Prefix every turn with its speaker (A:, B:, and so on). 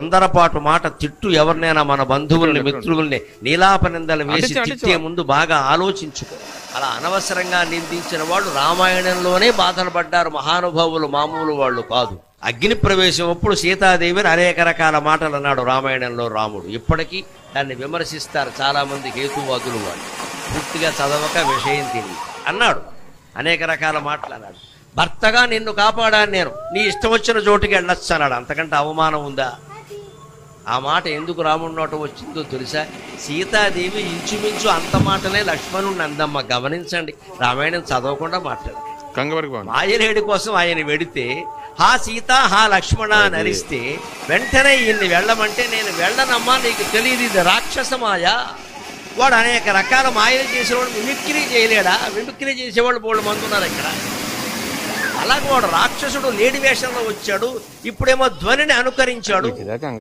A: తొందరపాటు మాట తిట్టు ఎవరినైనా మన బంధువుల్ని మిత్రుల్ని నీలాపనిందలు వేసి తిట్టే ముందు బాగా ఆలోచించుకో. అలా అనవసరంగా నిందించిన వాళ్ళు రామాయణంలోనే బాధలు పడ్డారు, మహానుభావులు మామూలు వాళ్ళు కాదు. అగ్ని ప్రవేశం అప్పుడు సీతాదేవిని అనేక రకాల మాటలు అన్నాడు రామాయణంలో రాముడు. ఇప్పటికీ దాన్ని విమర్శిస్తారు చాలా మంది హేతువాదులు. వాళ్ళు పూర్తిగా చదవక విషయం తెలియదు అన్నాడు, అనేక రకాల మాటలు అన్నాడు. భర్తగా నిన్ను కాపాడాను నేను, నీ ఇష్టం వచ్చిన చోటుకి వెళ్ళొచ్చు అన్నాడు. అంతకంటే అవమానం ఉందా? ఆ మాట ఎందుకు రాముడి నోట వచ్చిందో తెలుసా? సీతాదేవి ఇంచుమించు అంత మాటలే లక్ష్మణుడిని అందమ్మ. గమనించండి, రామాయణం చదవకుండా మాట్లాడు. మాయలేడి కోసం ఆయన వెడితే హా సీత హా లక్ష్మణ అని అరిస్తే వెంటనే ఈయన్ని వెళ్ళమంటే నేను వెళ్ళనమ్మా, నీకు తెలియదు ఇది రాక్షస మాయ. వాడు అనేక రకాల మాయలు చేసేవాడు మిమిక్రీ చేయలేడా? మిమిక్రీ చేసేవాళ్ళు బోళ్ళు మంది ఉన్నారు ఇక్కడ. అలాగే వాడు రాక్షసుడు లేడి వేషంలో వచ్చాడు, ఇప్పుడేమో ధ్వనిని అనుకరించాడు.